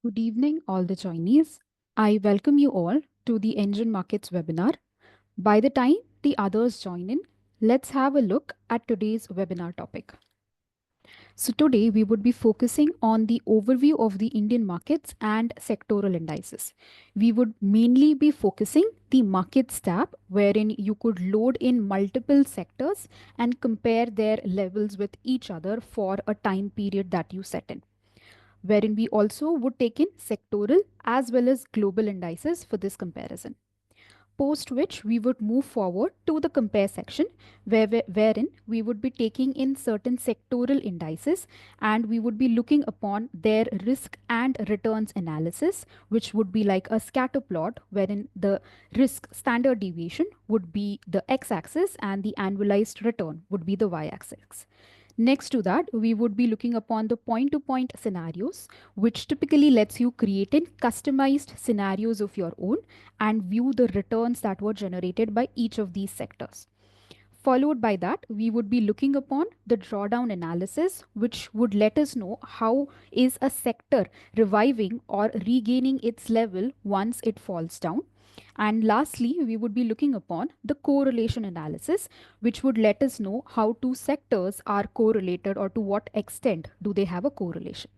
Good evening, all the joinees. I welcome you all to the NGEN Markets webinar. By the time the others join in, let's have a look at today's webinar topic. So today we would be focusing on the overview of the Indian markets and sectoral indices. We would mainly be focusing the markets tab wherein you could load in multiple sectors and compare their levels with each other for a time period that you set in, wherein we also would take in sectoral as well as global indices for this comparison. Post which we would move forward to the compare section wherein we would be taking in certain sectoral indices and we would be looking upon their risk and returns analysis, which would be like a scatter plot wherein the risk standard deviation would be the x-axis and the annualized return would be the y-axis. Next to that, we would be looking upon the point-to-point scenarios, which typically lets you create in customized scenarios of your own and view the returns that were generated by each of these sectors. Followed by that, we would be looking upon the drawdown analysis, which would let us know how is a sector reviving or regaining its level once it falls down. And lastly, we would be looking upon the correlation analysis, which would let us know how two sectors are correlated or to what extent do they have a correlation.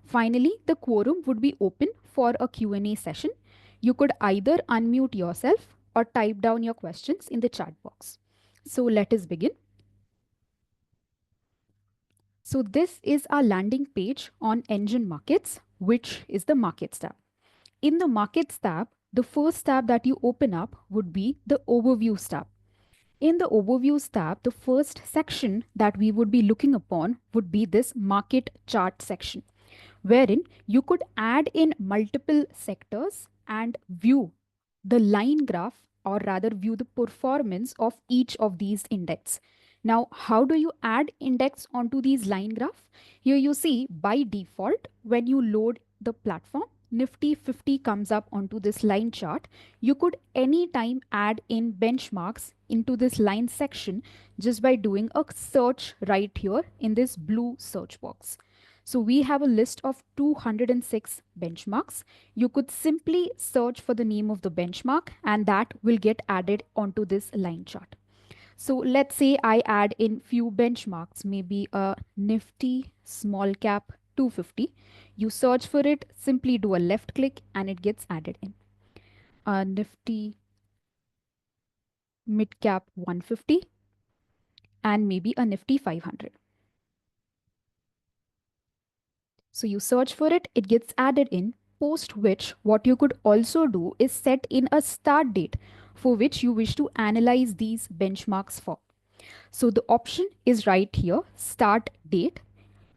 Finally, the quorum would be open for a Q&A session. You could either unmute yourself or type down your questions in the chat box. So let us begin. So this is our landing page on NGEN Markets, which is the Markets tab. In the Markets tab, the first tab that you open up would be the Overviews tab. In the Overviews tab, the first section that we would be looking upon would be this Market Chart section, wherein you could add in multiple sectors and view the line graph, or rather view the performance of each of these index. Now, how do you add index onto these line graph? Here you see by default, when you load the platform, Nifty 50 comes up onto this line chart. You could anytime add in benchmarks into this line section just by doing a search right here in this blue search box. So we have a list of 206 benchmarks. You could simply search for the name of the benchmark and that will get added onto this line chart. So let's say I add in few benchmarks, maybe a Nifty small cap 250. You search for it, simply do a left click and it gets added in. A Nifty mid cap 150 and maybe a Nifty 500. So you search for it, it gets added in, post which what you could also do is set in a start date for which you wish to analyze these benchmarks for. So the option is right here, start date.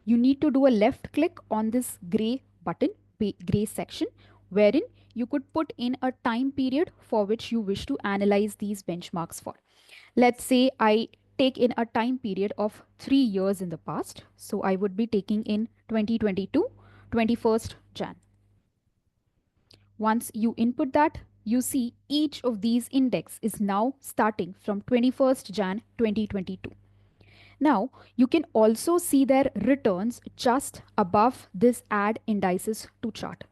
You need to do a left click on this gray button, gray section, wherein you could put in a time period for which you wish to analyze these benchmarks for. Let's say I take in a time period of 3 years in the past. So I would be taking in 2022, 21st Jan. Once you input that, you see each of these index is now starting from 21st Jan 2022. Now, you can also see their returns just above this add indices to chart.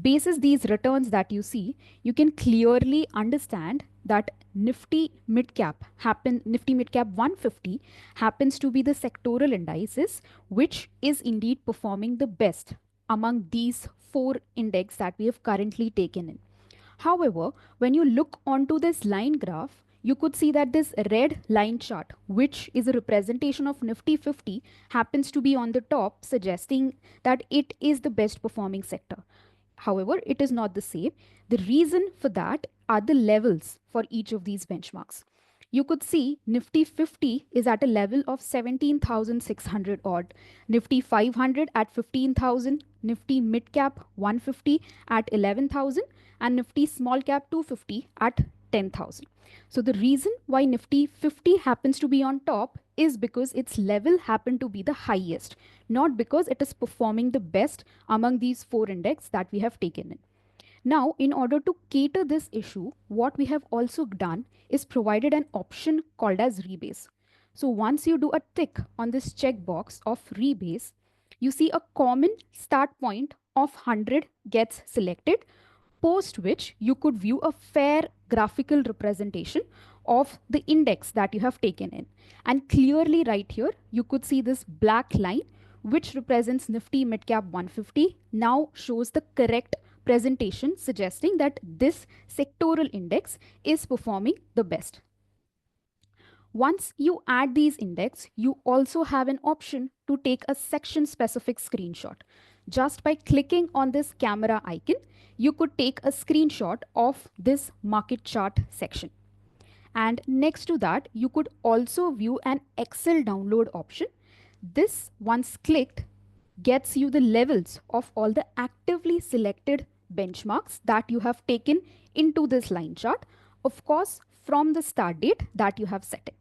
Basis these returns that you see, you can clearly understand that Nifty midcap 150 happens to be the sectoral indices, which is indeed performing the best among these four index that we have currently taken in. However, when you look onto this line graph, you could see that this red line chart, which is a representation of Nifty 50, happens to be on the top, suggesting that it is the best performing sector. However, it is not the same. The reason for that are the levels for each of these benchmarks. You could see Nifty 50 is at a level of 17,600 odd, Nifty 500 at 15,000, Nifty mid cap 150 at 11,000, and Nifty small cap 250 at 10,000. So the reason why Nifty 50 happens to be on top is because its level happened to be the highest, not because it is performing the best among these four index that we have taken in. Now, in order to cater this issue, what we have also done is provided an option called as rebase. So once you do a tick on this checkbox of rebase, you see a common start point of 100 gets selected, post which you could view a fair graphical representation of the index that you have taken in. And clearly, right here, you could see this black line, which represents Nifty Midcap 150, now shows the correct presentation, suggesting that this sectoral index is performing the best. Once you add these index, you also have an option to take a section specific screenshot. Just by clicking on this camera icon, you could take a screenshot of this market chart section. And next to that, you could also view an Excel download option. This, once clicked, gets you the levels of all the actively selected benchmarks that you have taken into this line chart, of course, from the start date that you have set it.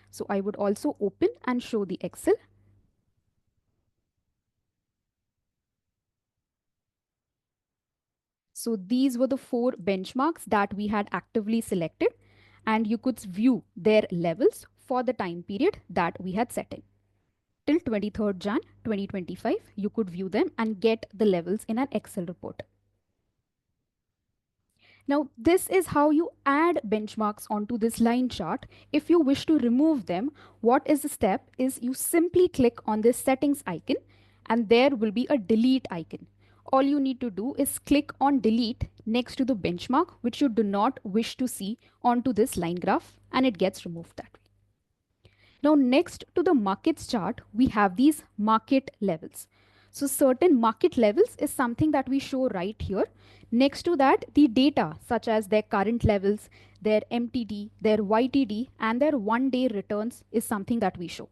So I would also open and show the Excel. So these were the 4 benchmarks that we had actively selected, and you could view their levels for the time period that we had set in. Till 23rd Jan 2025, you could view them and get the levels in an Excel report. Now, this is how you add benchmarks onto this line chart. If you wish to remove them, what is the step is you simply click on this settings icon and there will be a delete icon. All you need to do is click on delete next to the benchmark which you do not wish to see onto this line graph, and it gets removed that way. Now, next to the markets chart, we have these market levels. So certain market levels is something that we show right here. Next to that, the data such as their current levels, their MTD, their YTD, and their one-day returns is something that we show.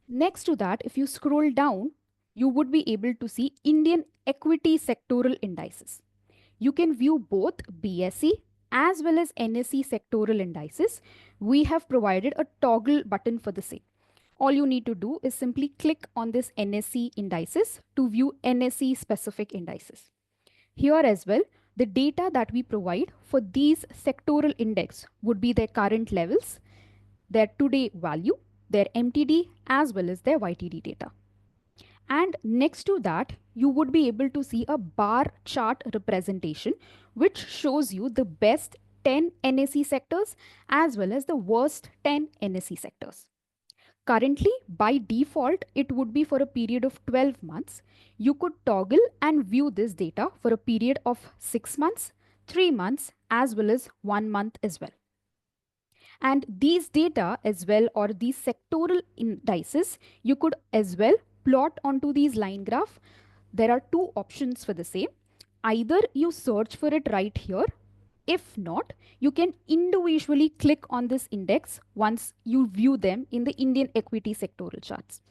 Next to that, if you scroll down, you would be able to see Indian equity sectoral indices. You can view both BSE as well as NSE sectoral indices. We have provided a toggle button for the same. All you need to do is simply click on this NSE indices to view NSE specific indices. Here as well, the data that we provide for these sectoral index would be their current levels, their today value, their MTD, as well as their YTD data. And next to that, you would be able to see a bar chart representation, which shows you the best 10 NSE sectors as well as the worst 10 NSE sectors. Currently, by default, it would be for a period of 12 months. You could toggle and view this data for a period of 6 months, 3 months, as well as 1 month as well. And these data as well, or these sectoral indices, you could as well plot onto these line graph. There are 2 options for the same. Either you search for it right here. If not, you can individually click on this index once you view them in the Indian equity sectoral charts.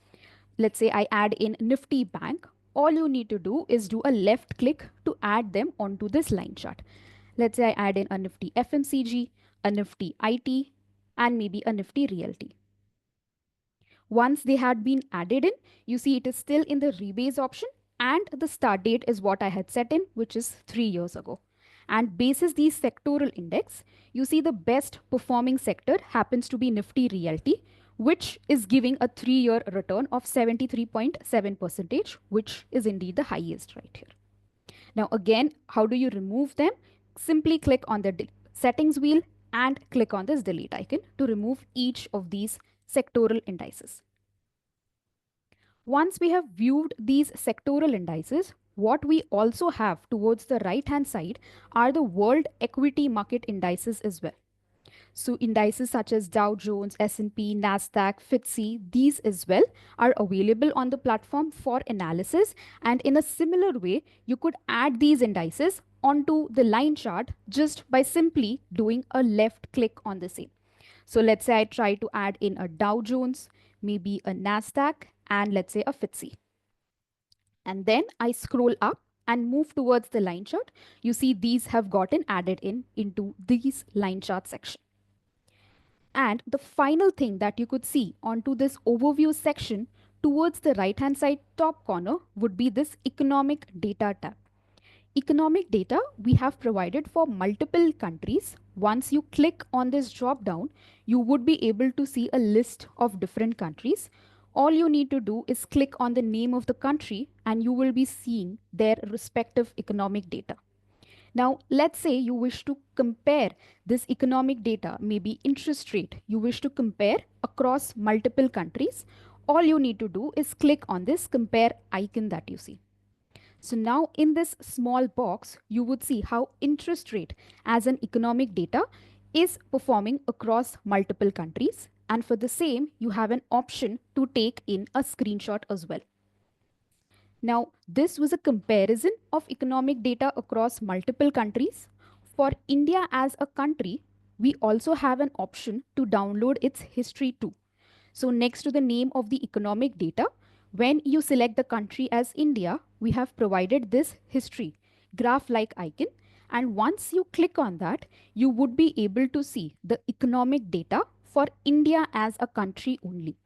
Let's say I add in Nifty Bank. All you need to do is do a left click to add them onto this line chart. Let's say I add in a Nifty FMCG, a Nifty IT, and maybe a Nifty Realty. Once they had been added in, you see it is still in the rebase option, and the start date is what I had set in, which is 3 years ago. And basis these sectoral index, you see the best performing sector happens to be Nifty Realty, which is giving a 3-year return of 73.7%, which is indeed the highest right here. Now again, how do you remove them? Simply click on the settings wheel and click on this delete icon to remove each of these sectoral indices. Once we have viewed these sectoral indices, what we also have towards the right hand side are the world equity market indices as well. So indices such as Dow Jones, S&P, Nasdaq, FTSE, these as well are available on the platform for analysis. And in a similar way, you could add these indices onto the line chart just by simply doing a left click on the same. So let's say I try to add in a Dow Jones, maybe a Nasdaq, and let's say a FTSE. And then I scroll up and move towards the line chart. You see these have gotten added into these line chart section. And the final thing that you could see onto this overview section towards the right hand side top corner would be this economic data tab. Economic data we have provided for multiple countries. Once you click on this drop down, you would be able to see a list of different countries. all you need to do is click on the name of the country and you will be seeing their respective economic data. Now, let's say you wish to compare this economic data, maybe interest rate, you wish to compare across multiple countries. All you need to do is click on this compare icon that you see. So now in this small box, you would see how interest rate as an economic data is performing across multiple countries. And for the same, you have an option to take in a screenshot as well. Now, this was a comparison of economic data across multiple countries. For India as a country, we also have an option to download its history too. So, next to the name of the economic data, when you select the country as India, we have provided this history graph like icon. And once you click on that, you would be able to see the economic data for India as a country only.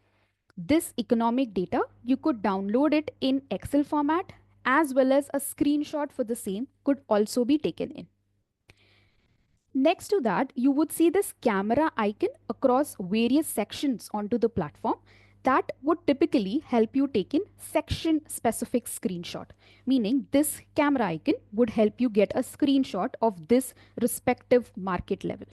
This economic data, you could download it in Excel format as well as a screenshot for the same could also be taken in. Next to that, you would see this camera icon across various sections onto the platform that would typically help you take in section specific screenshot, meaning this camera icon would help you get a screenshot of this respective market level.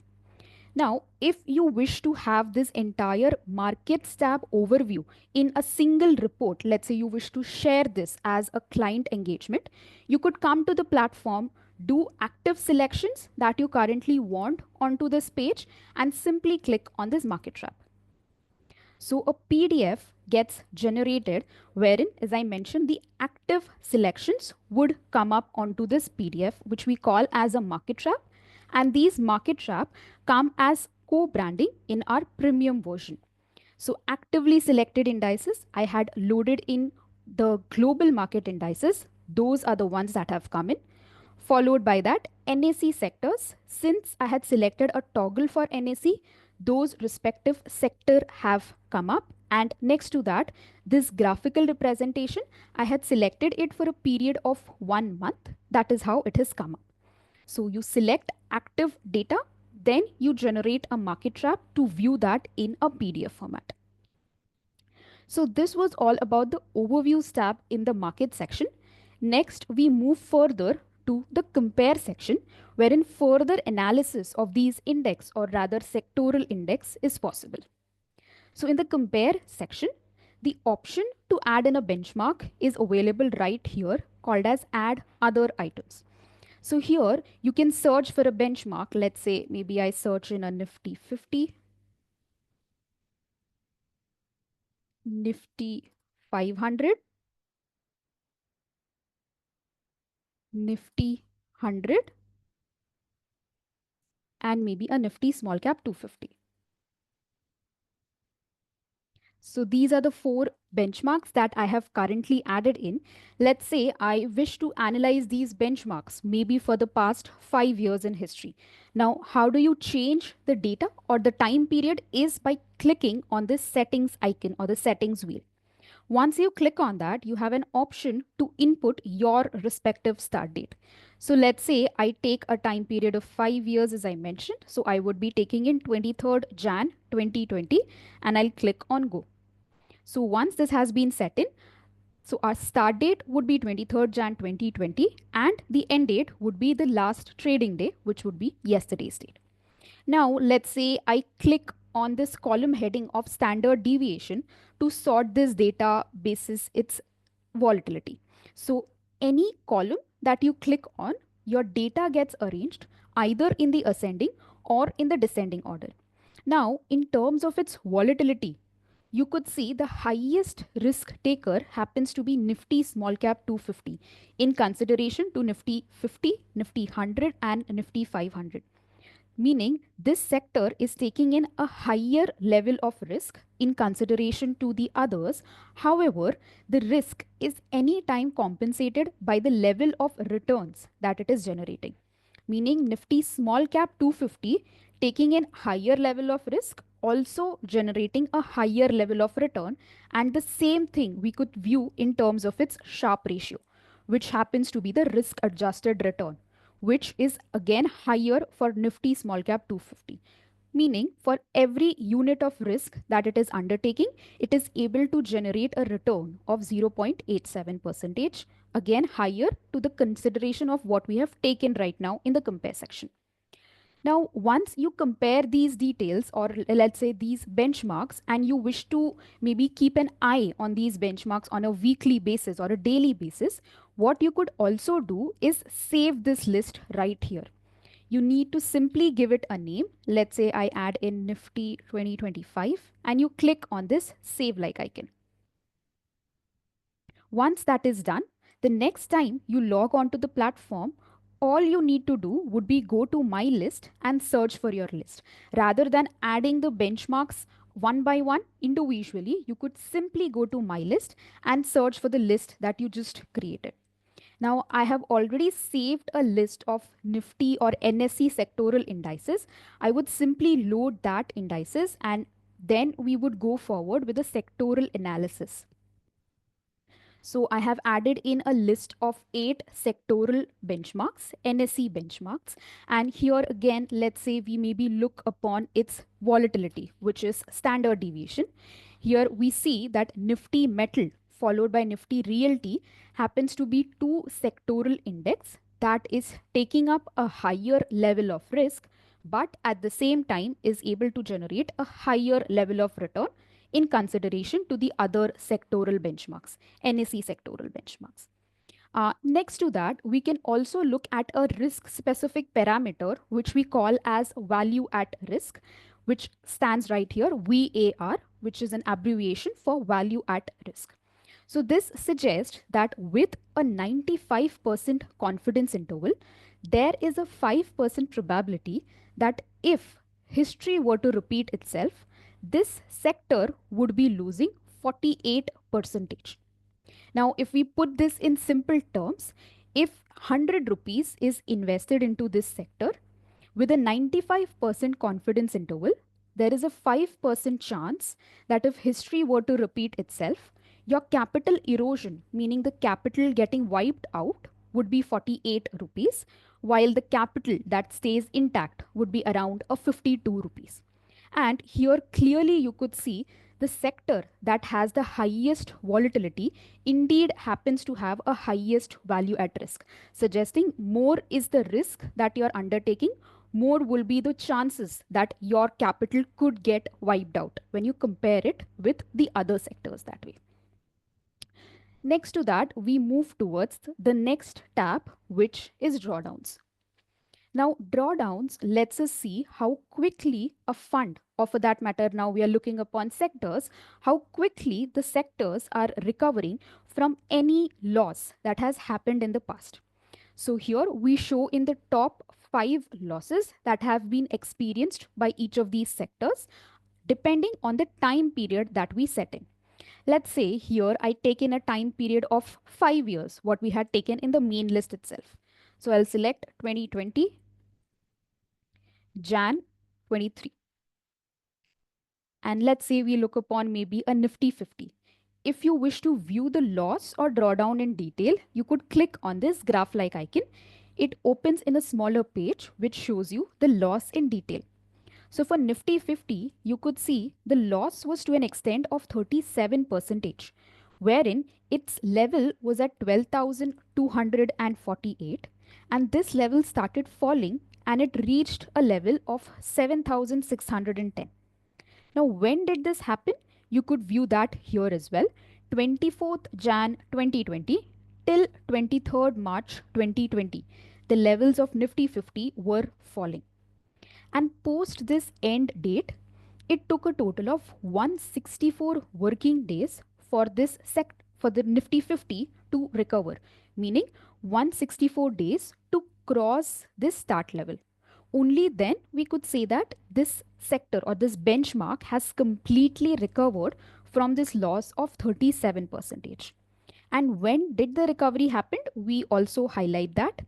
Now, if you wish to have this entire markets tab overview in a single report, let's say you wish to share this as a client engagement, you could come to the platform, do active selections that you currently want onto this page, and simply click on this market tab. So a PDF gets generated wherein, as I mentioned, the active selections would come up onto this PDF, which we call as a market trap. And these market trap come as co-branding in our premium version. So actively selected indices, I had loaded in the global market indices. Those are the ones that have come in. Followed by that, NAC sectors. Since I had selected a toggle for NAC, those respective sector have come up. And next to that, this graphical representation, I had selected it for a period of 1 month. That is how it has come up. So you select active data, then you generate a market trap to view that in a PDF format. So this was all about the overviews tab in the market section. Next, we move further to the compare section, wherein further analysis of these index or rather sectoral index is possible. So in the compare section, the option to add in a benchmark is available right here, called as add other items. So here you can search for a benchmark. Let's say maybe I search in a Nifty 50, Nifty 500, Nifty 100, and maybe a Nifty small cap 250. So these are the 4 benchmarks that I have currently added in. Let's say I wish to analyze these benchmarks maybe for the past 5 years in history. Now, how do you change the data or the time period is by clicking on this settings icon or the settings wheel. Once you click on that, you have an option to input your respective start date. So let's say I take a time period of 5 years as I mentioned. So I would be taking in 23rd Jan 2020 and I'll click on go. So once this has been set in, so our start date would be 23rd Jan 2020 and the end date would be the last trading day, which would be yesterday's date. Now, let's say I click on this column heading of standard deviation to sort this data basis its volatility. So any column that you click on, your data gets arranged either in the ascending or in the descending order. Now, in terms of its volatility, you could see the highest risk taker happens to be Nifty small cap 250 in consideration to Nifty 50, Nifty 100 and Nifty 500, meaning this sector is taking in a higher level of risk in consideration to the others. However, the risk is anytime compensated by the level of returns that it is generating, meaning Nifty small cap 250 taking in higher level of risk, also generating a higher level of return. And the same thing we could view in terms of its Sharpe ratio, which happens to be the risk adjusted return, which is again higher for Nifty small cap 250. meaning for every unit of risk that it is undertaking, it is able to generate a return of 0.87 percentage, again higher to the consideration of what we have taken right now in the compare section. Now, once you compare these details, or let's say these benchmarks, and you wish to maybe keep an eye on these benchmarks on a weekly basis or a daily basis, what you could also do is save this list right here. You need to simply give it a name. Let's say I add in Nifty 2025 and you click on this save like icon. Once that is done, the next time you log on to the platform, all you need to do would be go to my list and search for your list. Rather than adding the benchmarks one by one individually, you could simply go to my list and search for the list that you just created. Now, I have already saved a list of Nifty or NSE sectoral indices. I would simply load that indices and then we would go forward with a sectoral analysis. So I have added in a list of 8 sectoral benchmarks, NSE benchmarks. And here again, let's say we maybe look upon its volatility, which is standard deviation. Here we see that Nifty Metal followed by Nifty Realty happens to be two sectoral index that is taking up a higher level of risk, but at the same time is able to generate a higher level of return in consideration to the other sectoral benchmarks, NSE sectoral benchmarks. Next to that, we can also look at a risk specific parameter, which we call as value at risk, which stands right here, VAR, which is an abbreviation for value at risk. So this suggests that with a 95% confidence interval, there is a 5% probability that if history were to repeat itself, this sector would be losing 48%. Now, if we put this in simple terms, if 100 rupees is invested into this sector with a 95% confidence interval, there is a 5% chance that if history were to repeat itself, your capital erosion, meaning the capital getting wiped out, would be 48 rupees, while the capital that stays intact would be around a 52 rupees. And here clearly you could see the sector that has the highest volatility indeed happens to have a highest value at risk, suggesting more is the risk that you're undertaking, more will be the chances that your capital could get wiped out when you compare it with the other sectors that way. Next to that, we move towards the next tab, which is drawdowns. Now, drawdowns lets us see how quickly a fund, or for that matter, now we are looking upon sectors, how quickly the sectors are recovering from any loss that has happened in the past. So here we show in the top 5 losses that have been experienced by each of these sectors, depending on the time period that we set in. Let's say here I take in a time period of 5 years, what we had taken in the main list itself. So I'll select 2020, Jan 23. And let's say we look upon maybe a Nifty 50. If you wish to view the loss or drawdown in detail, you could click on this graph like icon. It opens in a smaller page which shows you the loss in detail. So for Nifty 50, you could see the loss was to an extent of 37%, wherein its level was at 12,248, and this level started falling and it reached a level of 7,610. Now, when did this happen? You could view that here as well. 24th Jan 2020 till 23rd March 2020. The levels of Nifty 50 were falling. And post this end date, it took a total of 164 working days for for the Nifty 50 to recover, meaning 164 days to cross this start level. Only then we could say that this sector or this benchmark has completely recovered from this loss of 37%. And when did the recovery happen? We also highlight that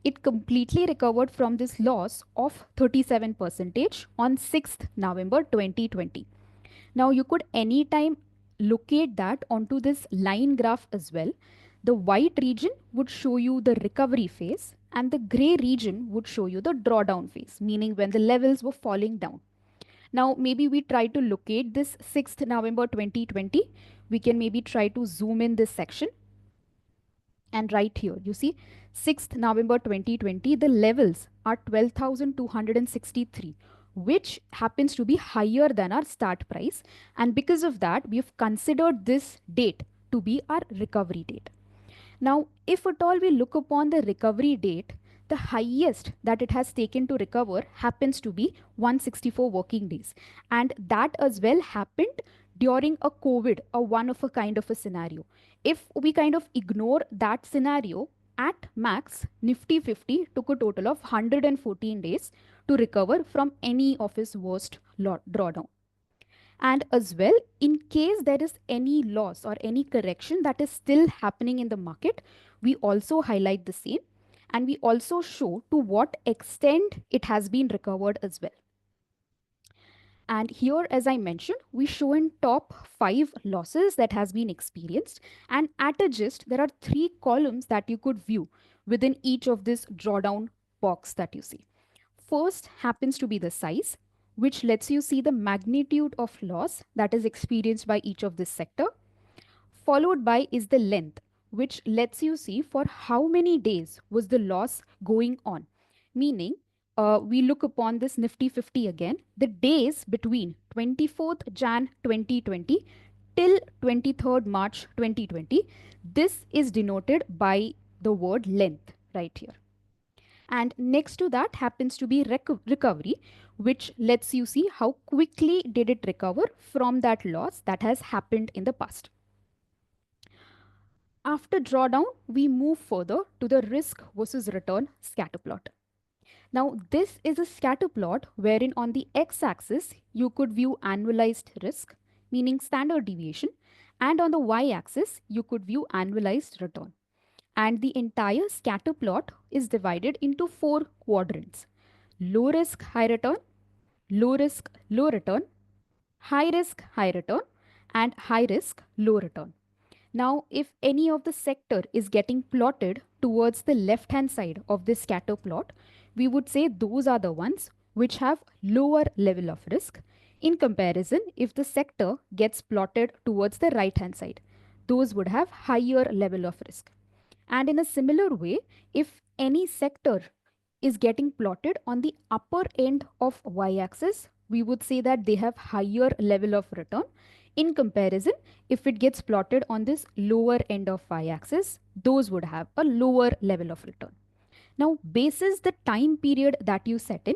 it completely recovered from this loss of 37% on 6th November 2020. Now you could anytime locate that onto this line graph as well. The white region would show you the recovery phase and the gray region would show you the drawdown phase, meaning when the levels were falling down. Now, maybe we try to locate this 6th November 2020. We can maybe try to zoom in this section. And right here, you see 6th November 2020, the levels are 12,263, which happens to be higher than our start price. And because of that, we have considered this date to be our recovery date. Now, if at all we look upon the recovery date, the highest that it has taken to recover happens to be 164 working days. And that as well happened during a COVID, a one of a kind of a scenario. If we kind of ignore that scenario, at max, Nifty 50 took a total of 114 days to recover from any of its worst drawdown. And as well, in case there is any loss or any correction that is still happening in the market, we also highlight the same, and we also show to what extent it has been recovered as well. And here, as I mentioned, we show in top 5 losses that has been experienced. And at a gist, there are 3 columns that you could view within each of this drawdown box that you see. First happens to be the size, which lets you see the magnitude of loss that is experienced by each of this sector. Followed by is the length, which lets you see for how many days was the loss going on. Meaning, we look upon this Nifty 50 again, the days between 24th Jan 2020 till 23rd March 2020. This is denoted by the word length right here. And next to that happens to be recovery, which lets you see how quickly did it recover from that loss that has happened in the past. After drawdown, we move further to the risk versus return scatter plot. Now, this is a scatter plot wherein on the x-axis, you could view annualized risk, meaning standard deviation, and on the y-axis, you could view annualized return. And the entire scatter plot is divided into 4 quadrants: low risk, high return, low risk, low return, high risk, high return, and high risk, low return. Now, if any of the sector is getting plotted towards the left hand side of this scatter plot, we would say those are the ones which have lower level of risk. In comparison, if the sector gets plotted towards the right hand side, those would have higher level of risk. And in a similar way, if any sector is getting plotted on the upper end of y-axis, we would say that they have higher level of return. In comparison, if it gets plotted on this lower end of y-axis, those would have a lower level of return. Now, basis the time period that you set in,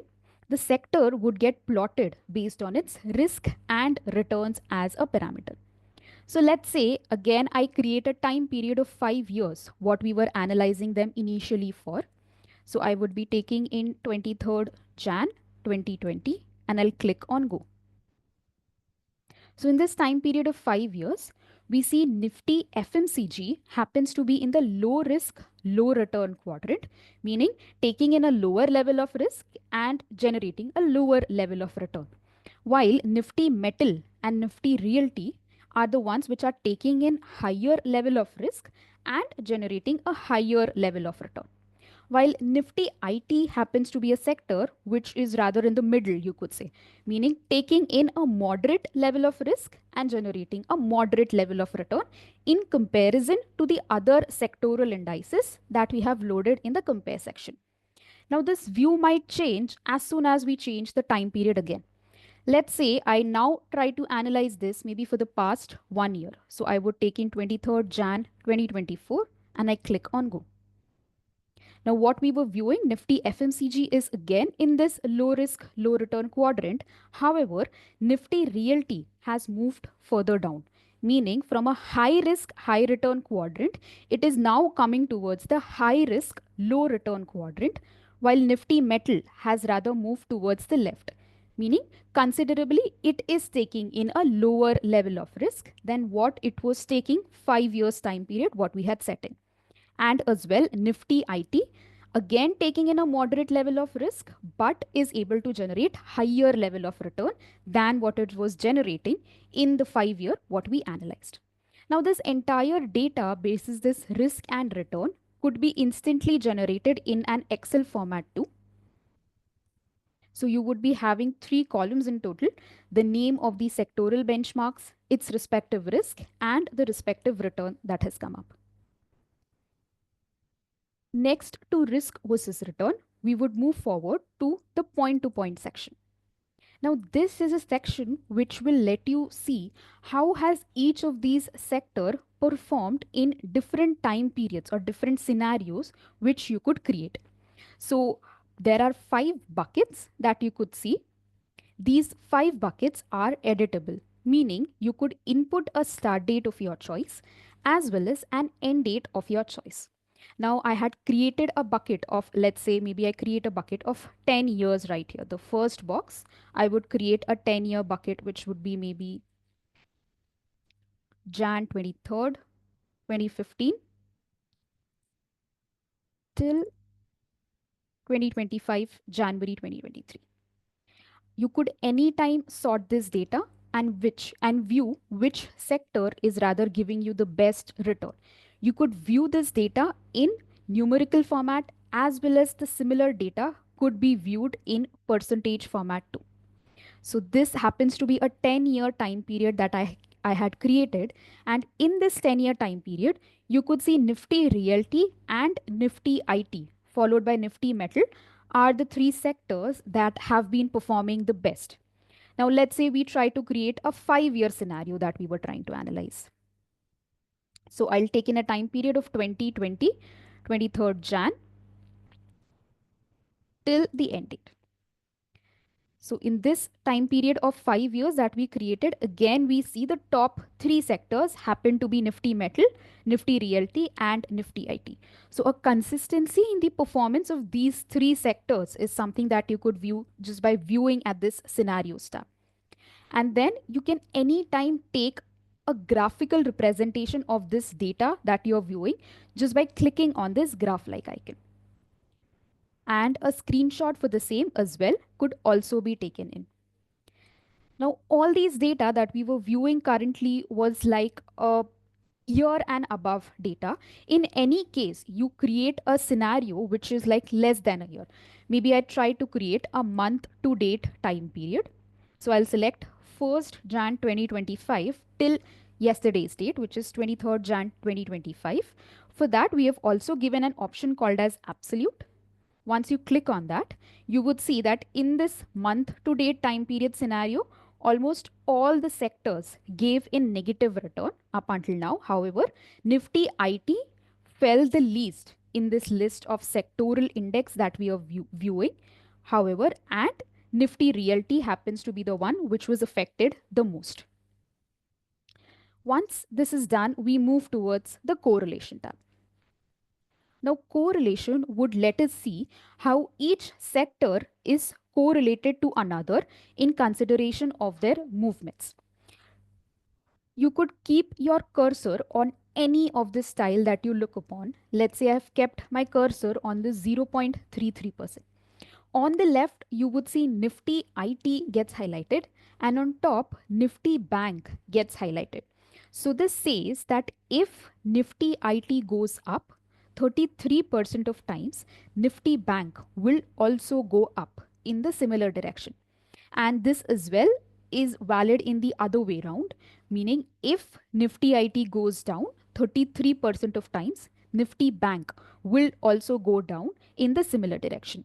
the sector would get plotted based on its risk and returns as a parameter. So let's say, again, I create a time period of 5 years, what we were analyzing them initially for. So I would be taking in 23rd Jan 2020 and I'll click on go. So in this time period of 5 years, we see Nifty FMCG happens to be in the low risk, low return quadrant, meaning taking in a lower level of risk and generating a lower level of return. While Nifty Metal and Nifty Realty are the ones which are taking in higher level of risk and generating a higher level of return. While Nifty IT happens to be a sector which is rather in the middle, you could say, meaning taking in a moderate level of risk and generating a moderate level of return in comparison to the other sectoral indices that we have loaded in the compare section. Now, this view might change as soon as we change the time period again. Let's say I now try to analyze this maybe for the past 1 year. So I would take in 23rd Jan 2024 and I click on go. Now, what we were viewing, Nifty FMCG is again in this low risk, low return quadrant. However, Nifty Realty has moved further down, meaning from a high risk, high return quadrant, it is now coming towards the high risk, low return quadrant, while Nifty Metal has rather moved towards the left, meaning considerably it is taking in a lower level of risk than what it was taking 5 years time period, what we had set in. And as well, Nifty IT, again taking in a moderate level of risk, but is able to generate higher level of return than what it was generating in the 5 year what we analyzed. Now, this entire data basis this risk and return could be instantly generated in an Excel format too. So you would be having three columns in total: the name of the sectoral benchmarks, its respective risk, and the respective return that has come up. Next to risk versus return, we would move forward to point section. Now, this is a section which will let you see how has each of these sector performed in different time periods or different scenarios which you could create. So there are 5 buckets that you could see. These 5 buckets are editable, meaning you could input a start date of your choice as well as an end date of your choice. Now, I had created a bucket of, let's say, maybe I create a bucket of 10 years right here. The first box, I would create a 10-year bucket, which would be maybe Jan 23rd, 2015 till 2025, January 2023. You could anytime sort this data and view which sector is rather giving you the best return. You could view this data in numerical format as well as the similar data could be viewed in percentage format too. So this happens to be a 10-year time period that I had created. And in this 10-year time period, you could see Nifty Realty and Nifty IT, followed by Nifty Metal, are the three sectors that have been performing the best. Now, let's say we try to create a 5-year scenario that we were trying to analyze. So I'll take in a time period of 2020, 23rd Jan till the end date. So in this time period of 5 years that we created, again, we see the top three sectors happen to be Nifty Metal, Nifty Realty, and Nifty IT. So a consistency in the performance of these three sectors is something that you could view just by viewing at this scenarios tab. And then you can anytime take a graphical representation of this data that you're viewing just by clicking on this graph-like icon. And a screenshot for the same as well could also be taken in. Now, all these data that we were viewing currently was like a year and above data. In any case, you create a scenario which is like less than a year. Maybe I try to create a month to date time period. So I'll select 1st Jan 2025 till yesterday's date, which is 23rd Jan 2025. For that, we have also given an option called as absolute. Once you click on that, you would see that in this month to date time period scenario, almost all the sectors gave in negative return up until now. However, Nifty IT fell the least in this list of sectoral index that we are viewing. However, and Nifty Realty happens to be the one which was affected the most. Once this is done, we move towards the correlation tab. Now, correlation would let us see how each sector is correlated to another in consideration of their movements. You could keep your cursor on any of this style that you look upon. Let's say I've kept my cursor on the 0.33%. On the left, you would see Nifty IT gets highlighted, and on top, Nifty Bank gets highlighted. So this says that if Nifty IT goes up, 33% of times, Nifty Bank will also go up in the similar direction. And this as well is valid in the other way around, meaning if Nifty IT goes down, 33% of times, Nifty Bank will also go down in the similar direction.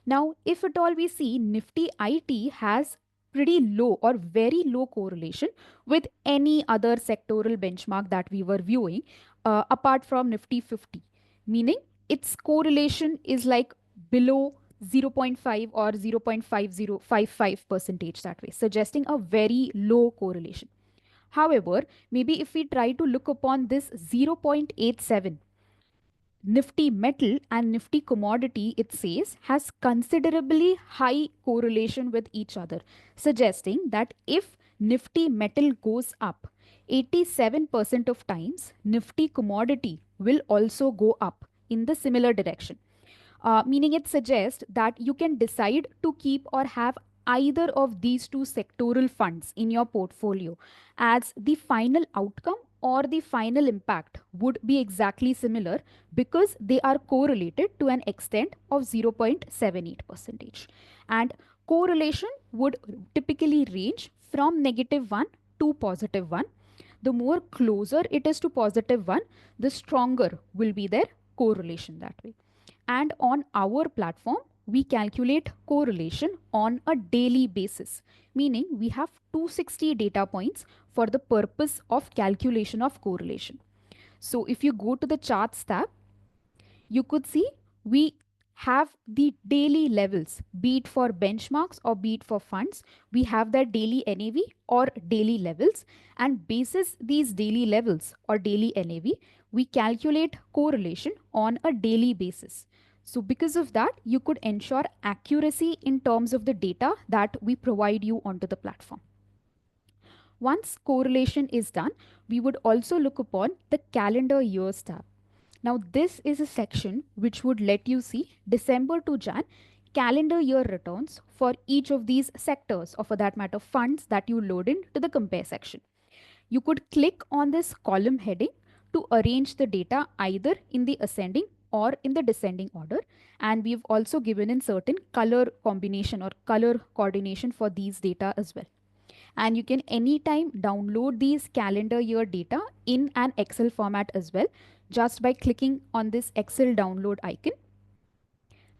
Now, if at all we see Nifty IT has pretty low or very low correlation with any other sectoral benchmark that we were viewing apart from Nifty 50, meaning its correlation is like below 0.5 or 0.5055 percentage that way, suggesting a very low correlation. However, maybe if we try to look upon this 0.87, Nifty Metal and Nifty Commodity, it says, has considerably high correlation with each other, suggesting that if Nifty Metal goes up, 87% of times Nifty Commodity will also go up in the similar direction. Meaning it suggests that you can decide to keep or have either of these two sectoral funds in your portfolio, as the final outcome or the final impact would be exactly similar because they are correlated to an extent of 0.78 percentage. And correlation would typically range from -1 to +1. The more closer it is to +1, the stronger will be their correlation that way. And on our platform, we calculate correlation on a daily basis, meaning we have 260 data points for the purpose of calculation of correlation. So if you go to the charts tab, you could see we have the daily levels, be it for benchmarks or be it for funds. We have their daily NAV or daily levels, and basis these daily levels or daily NAV, we calculate correlation on a daily basis. So because of that, you could ensure accuracy in terms of the data that we provide you onto the platform. Once correlation is done, we would also look upon the calendar years tab. Now, this is a section which would let you see December to Jan calendar year returns for each of these sectors, or for that matter, funds that you load into the compare section. You could click on this column heading to arrange the data either in the ascending or in the descending order. And we've also given in certain color combination or color coordination for these data as well. And you can anytime download these calendar year data in an Excel format as well, just by clicking on this Excel download icon.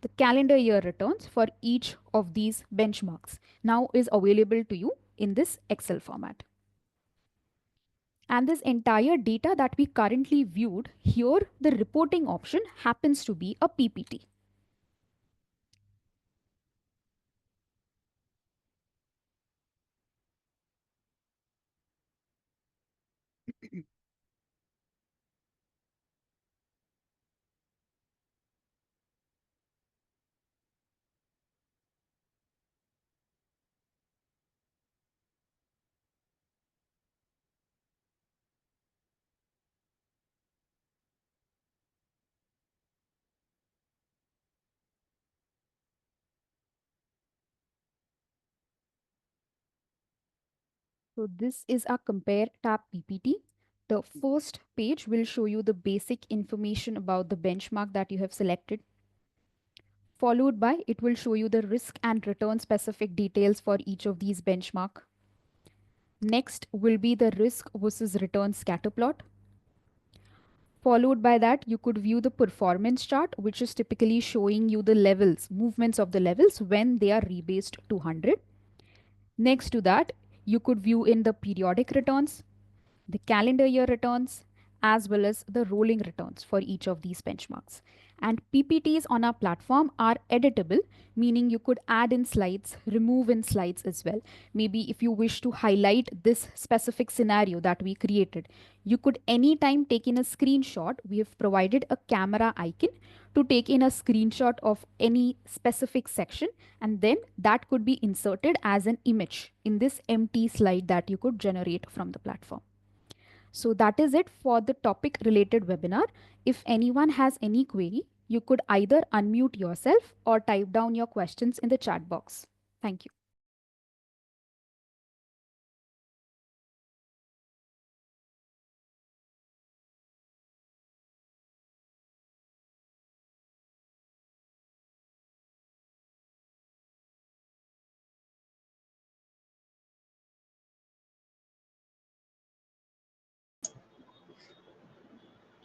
The calendar year returns for each of these benchmarks now is available to you in this Excel format. And this entire data that we currently viewed here, the reporting option happens to be a PPT. So this is a compare tab PPT. The first page will show you the basic information about the benchmark that you have selected. Followed by, it will show you the risk and return specific details for each of these benchmark. Next will be the risk versus return scatter plot. Followed by that, you could view the performance chart, which is typically showing you the levels, movements of the levels when they are rebased to 100. Next to that, you could view in the periodic returns, the calendar year returns, as well as the rolling returns for each of these benchmarks. And PPTs on our platform are editable, meaning you could add in slides, remove in slides as well. Maybe if you wish to highlight this specific scenario that we created, you could anytime take in a screenshot. We have provided a camera icon to take in a screenshot of any specific section, and then that could be inserted as an image in this empty slide that you could generate from the platform. So that is it for the topic related webinar. If anyone has any query, you could either unmute yourself or type down your questions in the chat box. Thank you.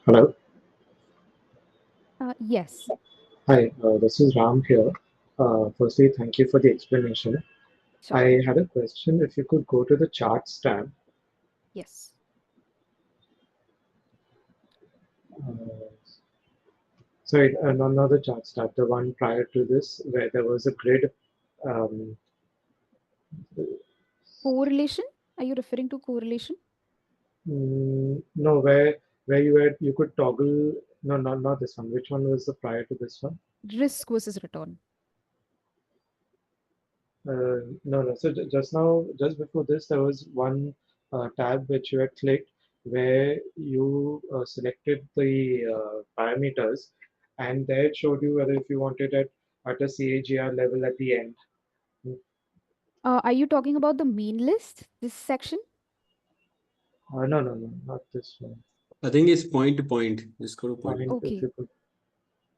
Hello. Yes. Hi, this is Ram here. Firstly, thank you for the explanation. Sure. I had a question. If you could go to the charts tab. Yes. Sorry, not the charts tab, the one prior to this, where there was a grid. Um, Correlation? Are you referring to correlation? no, where you could toggle. No, not this one. Which one was the prior to this one? Risk versus return. No. So just now, just before this, there was one tab which you had clicked where you selected the parameters, and there it showed you whether if you wanted it at a CAGR level at the end. Are you talking about the mean list, this section? No, not this one. I think it's point to point. Just go to point. Okay. If you could,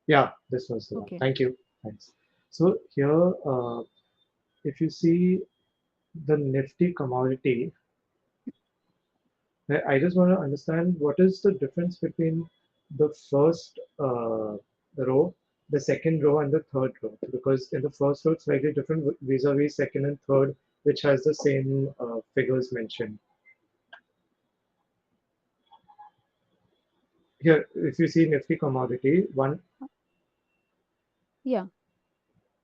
yeah, this was the one. Okay. Thank you. Thanks. So here, if you see the Nifty commodity, I just want to understand what is the difference between the first row, the second row, and the third row. Because in the first row, it's slightly different vis-a-vis second and third, which has the same figures mentioned. Here, if you see Nifty commodity, one, Yeah.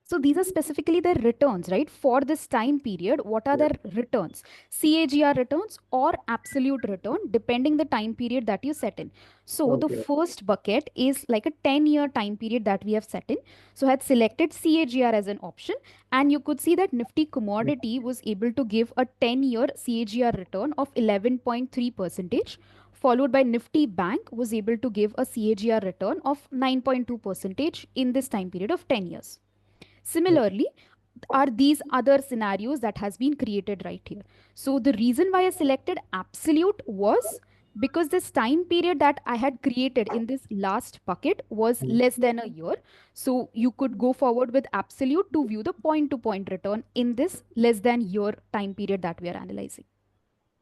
So these are specifically their returns, right? For this time period, what are yeah, their returns? CAGR returns or absolute return, depending the time period that you set in. So the okay, first bucket is like a 10-year time period that we have set in. So I had selected CAGR as an option, and you could see that Nifty commodity was able to give a 10-year CAGR return of 11.3 percentage, followed by Nifty Bank was able to give a CAGR return of 9.2 percentage in this time period of 10 years. Similarly, are these other scenarios that has been created right here. So the reason why I selected absolute was because this time period that I had created in this last bucket was mm, less than a year. So you could go forward with absolute to view the point to point return in this less than year time period that we are analyzing.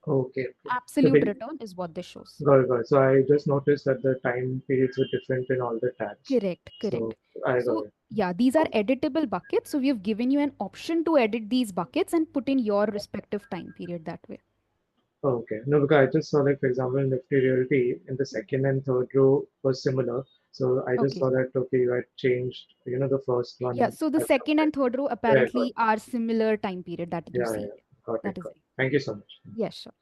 okay, okay. So Absolute return is what this shows. got it, got it. So I just noticed that the time periods were different in all the tabs. Correct, So correct. I got So, it. yeah, these are editable buckets. So, we have given you an option to edit these buckets and put in your respective time period that way. Okay. No, because I just saw like for example Nifty Realty in the second and third row was similar. So I just Okay. saw that okay, you had changed, the first Yeah, one so the as second compared. and third row Yeah, I got apparently are similar time period that you yeah, see. yeah. Got it, That is got it. right. Thank you so much. Yes, sure.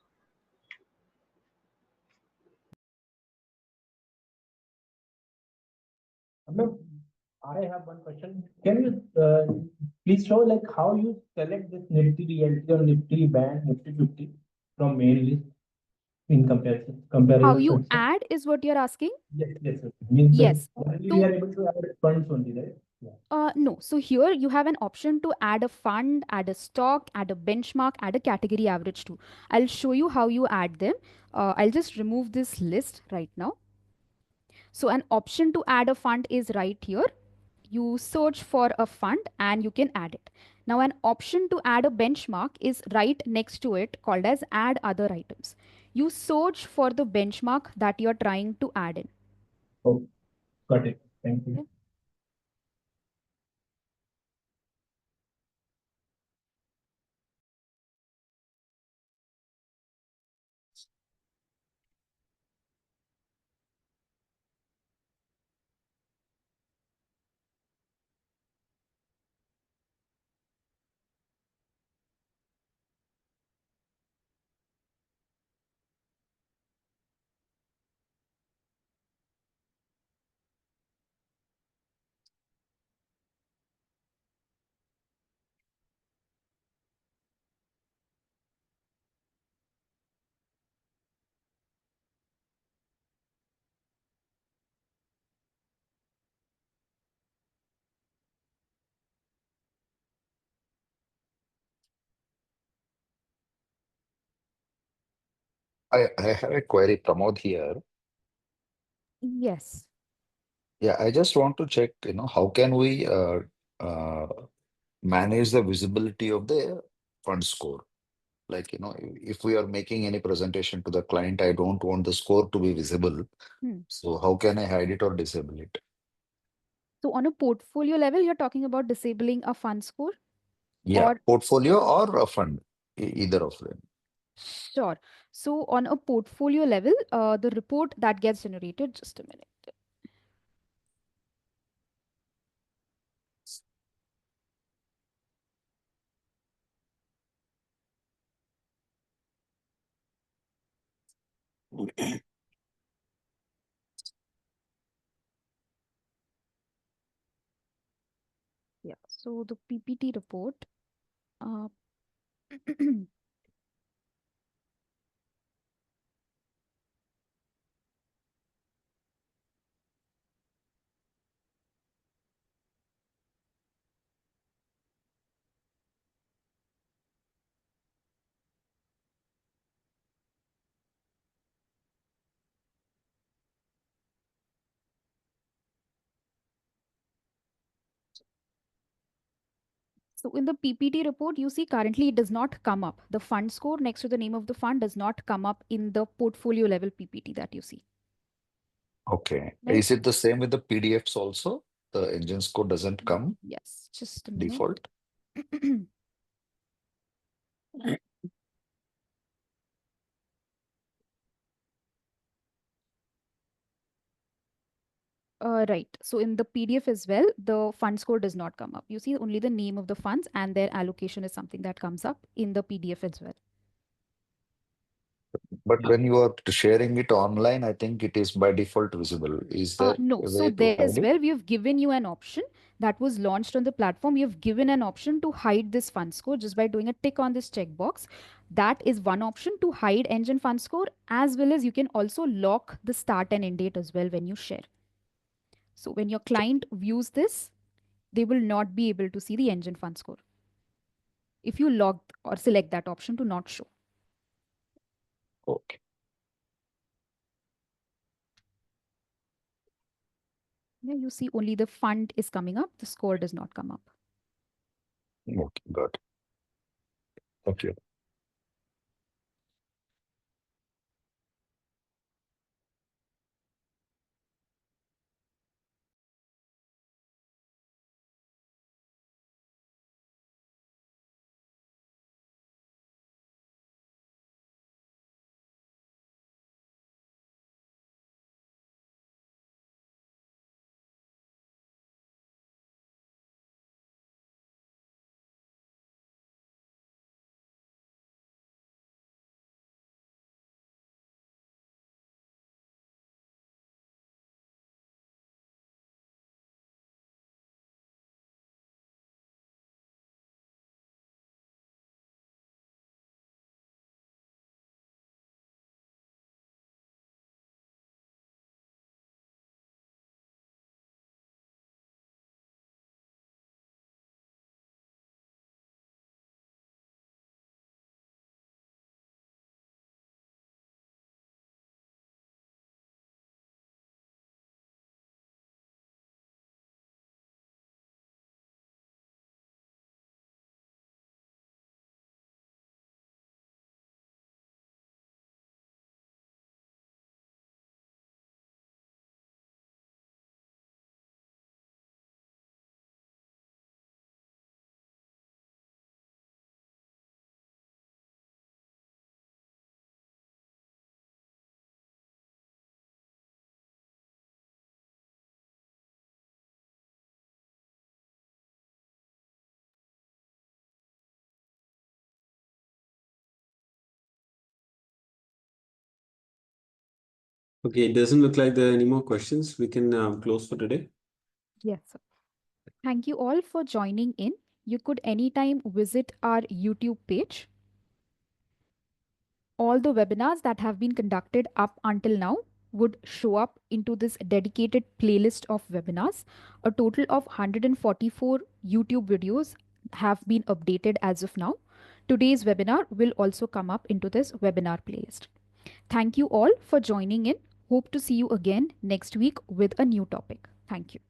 Ma'am, I have one question. Can you please show like how you select this Nifty realty or Nifty band, Nifty 50 from main list in How comparison you section? add is what you're asking? Yes, yes, yes. Means that Yes. only we So, are able to add funds only, right? Yeah. no. So here you have an option to add a fund, add a stock, add a benchmark, add a category average too. I'll show you how you add them. I'll just remove this list right now. So an option to add a fund is right here. You search for a fund and you can add it. Now an option to add a benchmark is right next to it called as add other items. You search for the benchmark that you're trying to add in. Oh, got it. Thank you. Okay. I have a query, Pramod here. Yes. Yeah, I just want to check, how can we uh, manage the visibility of the fund score? Like, if we are making any presentation to the client, I don't want the score to be visible. Hmm. So how can I hide it or disable it? So on a portfolio level, you're talking about disabling a fund score Yeah, or portfolio or a fund, either of them. sure. So on a portfolio level, the report that gets generated, just a minute. Yeah. So the PPT report. Uh, So in the PPT report, you see currently it does not come up. The fund score next to the name of the fund does not come up in the portfolio level PPT that you see. Okay. Right? Is it the same with the PDFs also? The engine score doesn't come Yes, just a minute. default? Right. So in the PDF as well, the fund score does not come up. You see only the name of the funds and their allocation is something that comes up in the PDF as well. But when you are sharing it online, I think it is by default visible. Is there No, a so way to there hide as it? well, we have given you an option that was launched on the platform. We have given an option to hide this fund score just by doing a tick on this checkbox. That is one option to hide engine fund score, as well as you can also lock the start and end date as well when you share. So when your client views this, they will not be able to see the engine fund score if you log or select that option to not show. Okay. Yeah, you see only the fund is coming up, the score does not come up. Okay, got it. Okay. Okay, it doesn't look like there are any more questions. We can close for today. Yes, sir. Thank you all for joining in. You could anytime visit our YouTube page. All the webinars that have been conducted up until now would show up into this dedicated playlist of webinars. A total of 144 YouTube videos have been updated as of now. Today's webinar will also come up into this webinar playlist. Thank you all for joining in. Hope to see you again next week with a new topic. Thank you.